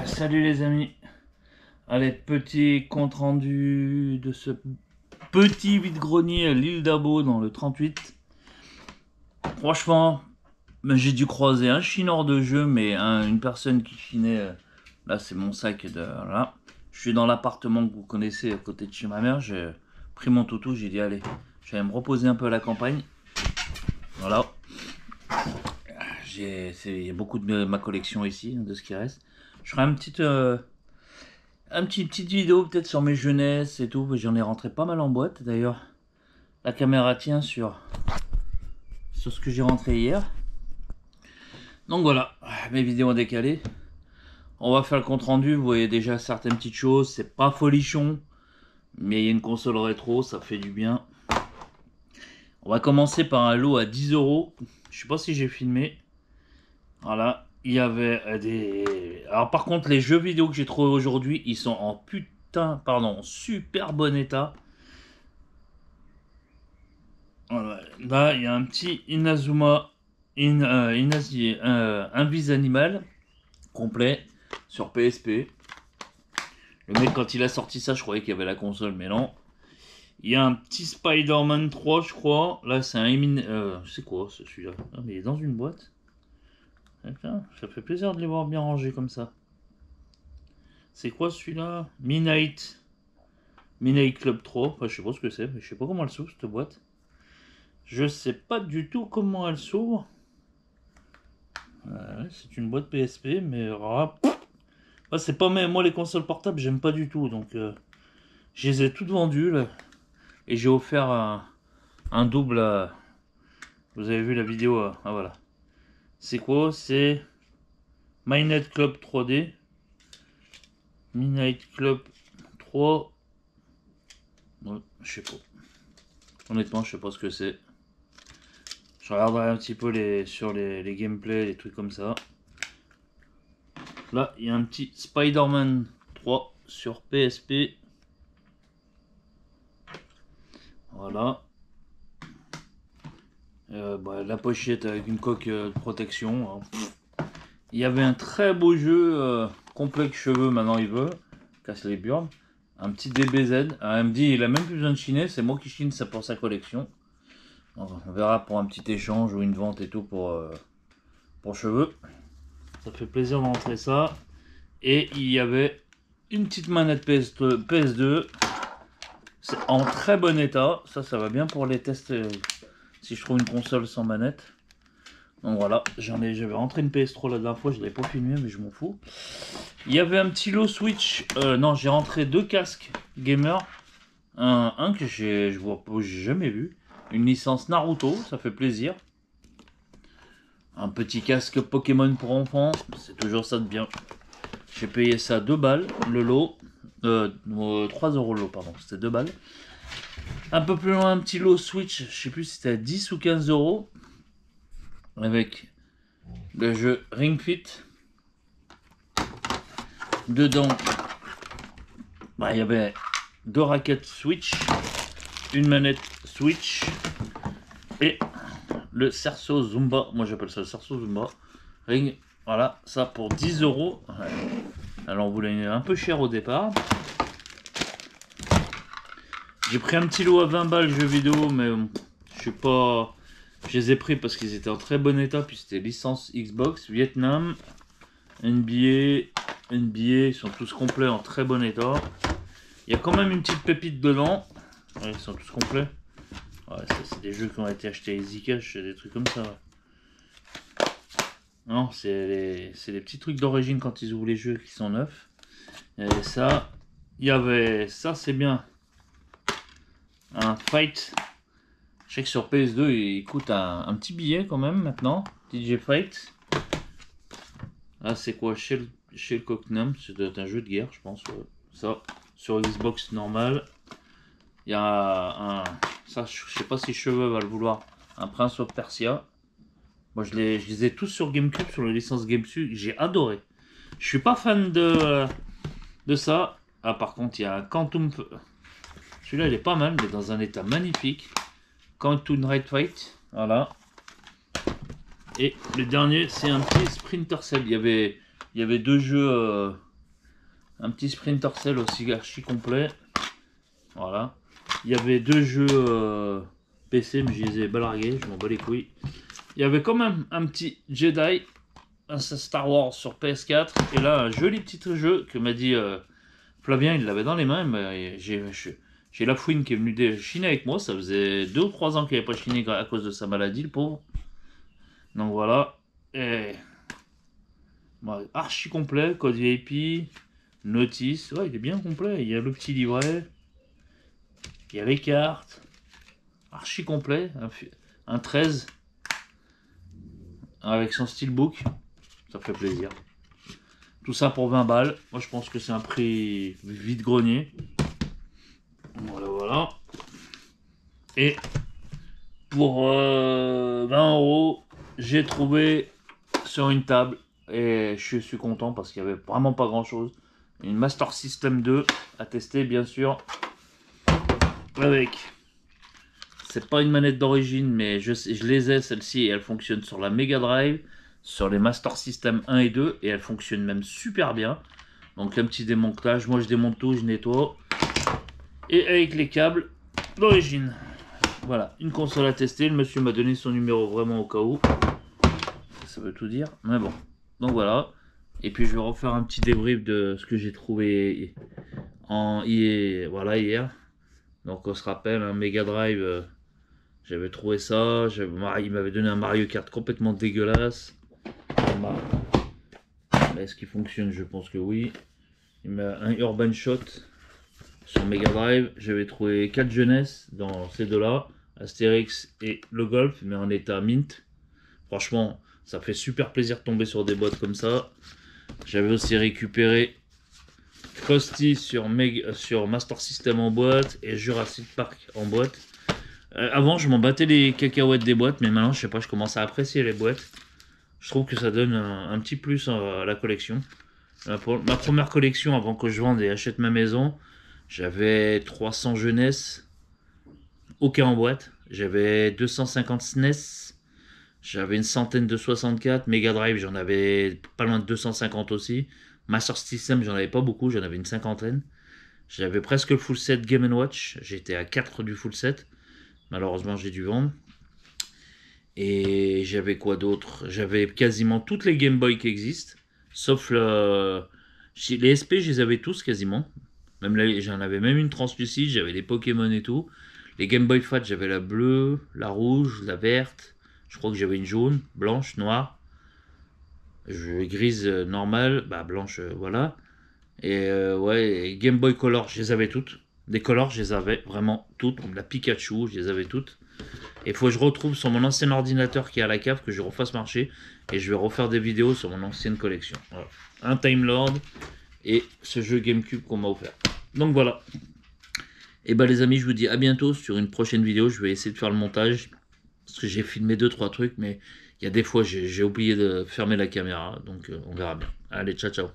Salut les amis. Allez, petit compte rendu de ce petit vide-grenier à l'île d'Abo dans le 38. Franchement, j'ai dû croiser un chineur de jeu, mais une personne qui chinait. Là, c'est mon sac de là. Je suis dans l'appartement que vous connaissez à côté de chez ma mère. J'ai pris mon toutou, j'ai dit allez, j'allais me reposer un peu à la campagne. Voilà. Il y a beaucoup de ma collection ici, de ce qui reste. Je ferai petite vidéo peut-être sur mes jeunesses et tout. J'en ai rentré pas mal en boîte. D'ailleurs, la caméra tient sur ce que j'ai rentré hier. Donc voilà, mes vidéos décalées. On va faire le compte rendu. Vous voyez déjà certaines petites choses. C'est pas folichon, mais il y a une console rétro, ça fait du bien. On va commencer par un lot à 10 €. Je sais pas si j'ai filmé. Voilà, il y avait des... Alors par contre, les jeux vidéo que j'ai trouvés aujourd'hui, ils sont en super bon état. Voilà. Là, il y a un petit Inazuma Invis Animal complet sur PSP. Le mec, quand il a sorti ça, je croyais qu'il y avait la console, mais non. Il y a un petit Spider-Man 3, je crois. Là, c'est un c'est quoi celui-là? Ah, mais il est dans une boîte. Putain, ça fait plaisir de les voir bien rangés comme ça. C'est quoi celui-là? Midnight Club 3. Enfin, je sais pas ce que c'est, mais je sais pas comment elle s'ouvre cette boîte. Je sais pas du tout comment elle s'ouvre. C'est une boîte PSP, mais c'est pas moi les consoles portables, j'aime pas du tout. Donc je les ai toutes vendues là, et j'ai offert un double à... Vous avez vu la vidéo, ah voilà. C'est quoi? C'est Midnight Club 3D. Midnight Club 3. Ouais, je sais pas. Honnêtement, je sais pas ce que c'est. Je regarderai un petit peu sur les gameplays, les trucs comme ça. Là, il y a un petit Spider-Man 3 sur PSP. Voilà. La pochette avec une coque de protection. Il y avait un très beau jeu complexe cheveux, maintenant il veut. Casse les burnes. Un petit DBZ. Elle me dit il a même plus besoin de chiner, c'est moi qui chine ça pour sa collection. Donc, on verra pour un petit échange ou une vente et tout pour cheveux. Ça fait plaisir de montrer ça. Et il y avait une petite manette PS2. C'est en très bon état. Ça va bien pour les tests si je trouve une console sans manette. Donc voilà, j'avais rentré une PS3 la dernière fois, je ne l'avais pas filmé, mais je m'en fous. Il y avait un petit lot Switch. Non, j'ai rentré 2 casques gamer. Un que j'ai jamais vu. Une licence Naruto, ça fait plaisir. Un petit casque Pokémon pour enfants, c'est toujours ça de bien. J'ai payé ça 2 balles, le lot. 3 € le lot, pardon, c'était 2 balles. Un peu plus loin, un petit lot Switch, je sais plus si c'était à 10 ou 15 €. Avec le jeu Ring Fit. Dedans, il y avait 2 raquettes Switch, une manette Switch et le Cerceau Zumba. Moi j'appelle ça le Cerceau Zumba Ring. Voilà, ça pour 10 €. Alors on voulait un peu cher au départ. J'ai pris un petit lot à 20 balles jeux vidéo, mais je sais pas. Je les ai pris parce qu'ils étaient en très bon état. Puis c'était licence Xbox, Vietnam, NBA, ils sont tous complets en très bon état. Il y a quand même une petite pépite dedans. Ouais, ils sont tous complets. Ouais, ça c'est des jeux qui ont été achetés à Zcash, des trucs comme ça. Ouais. Non, c'est les petits trucs d'origine quand ils ouvrent les jeux qui sont neufs. Et ça, il y avait ça, c'est bien. Un Fight. Je sais que sur PS2 il coûte un petit billet quand même maintenant. DJ Fight. Ah, c'est quoi? Shell Cocknum. C'est un jeu de guerre, je pense. Ça, sur Xbox normal. Il y a un. Ça, je sais pas si Cheveux va le vouloir. Un Prince of Persia. Moi, je les ai tous sur GameCube, sur la licence GameCube. J'ai adoré. Je suis pas fan de ça. Ah, par contre, il y a un Quantum. Celui-là, il est pas mal, mais dans un état magnifique. Quantum Red Fight. Voilà. Et le dernier, c'est un petit Sprinter Cell. Il y avait Il y avait 2 jeux, un petit Splinter Cell aussi archi complet. Voilà. Il y avait 2 jeux PC, mais je les ai balargués, je m'en bats les couilles. Il y avait quand même un petit Jedi, un Star Wars sur PS4, et là un joli petit jeu que m'a dit Flavien, il l'avait dans les mains, mais j'ai la fouine qui est venue chiner avec moi, ça faisait 2 ou 3 ans qu'il n'avait pas chiné à cause de sa maladie, le pauvre. Donc voilà, et bon, archi complet, code VIP, notice, ouais il est bien complet, il y a le petit livret, il y a les cartes, archi complet, un 13 avec son steelbook, ça fait plaisir. Tout ça pour 20 balles, moi je pense que c'est un prix vide-grenier. Voilà, voilà. Et pour 20 €, j'ai trouvé sur une table, et je suis content parce qu'il n'y avait vraiment pas grand chose, une Master System 2 à tester bien sûr, avec, c'est pas une manette d'origine mais je les ai celle-ci, et elle fonctionne sur la Mega Drive, sur les Master System 1 et 2, et elle fonctionne même super bien. Donc un petit démontage, moi je démonte tout, je nettoie, et avec les câbles d'origine. Voilà, une console à tester, le monsieur m'a donné son numéro vraiment au cas où. Ça veut tout dire, mais bon. Donc voilà, et puis je vais refaire un petit débrief de ce que j'ai trouvé hier. Donc on se rappelle, un Mega Drive, j'avais trouvé ça, il m'avait donné un Mario Kart complètement dégueulasse. Est-ce qu'il fonctionne? Je pense que oui. Il m'a un Urban Shot sur Mega Drive. J'avais trouvé 4 jeunesses dans ces deux-là, Astérix et le Golf, mais en état mint. Franchement, ça fait super plaisir de tomber sur des boîtes comme ça. J'avais aussi récupéré Krusty sur Master System en boîte et Jurassic Park en boîte. Avant, je m'en battais les cacahuètes des boîtes, mais maintenant, je sais pas, je commence à apprécier les boîtes. Je trouve que ça donne un petit plus à la collection. Ma première collection, avant que je vende et achète ma maison, j'avais 300 jeunesse, aucun en boîte. J'avais 250 SNES, j'avais une centaine de 64. Mega Drive, j'en avais pas loin de 250 aussi. Master System, j'en avais pas beaucoup, j'en avais une cinquantaine. J'avais presque le full set Game & Watch, j'étais à 4 du full set. Malheureusement, j'ai dû vendre. Et j'avais quoi d'autre? J'avais quasiment toutes les Game Boy qui existent, sauf les SP, je les avais tous quasiment. Même là, j'en avais même une translucide, j'avais les Pokémon et tout. Les Game Boy Fat, j'avais la bleue, la rouge, la verte. Je crois que j'avais une jaune, blanche, noire. Grise normale, bah blanche, voilà. Et ouais, Game Boy Color, je les avais toutes. Des Colors, je les avais vraiment toutes, comme la Pikachu, je les avais toutes. Et il faut que je retrouve sur mon ancien ordinateur qui est à la cave, que je refasse marcher. Et je vais refaire des vidéos sur mon ancienne collection. Voilà. Un Time Lord et ce jeu GameCube qu'on m'a offert. Donc voilà. Et bah les amis, je vous dis à bientôt sur une prochaine vidéo. Je vais essayer de faire le montage. Parce que j'ai filmé 2-3 trucs, mais il y a des fois j'ai oublié de fermer la caméra. Donc on verra bien. Allez, ciao ciao.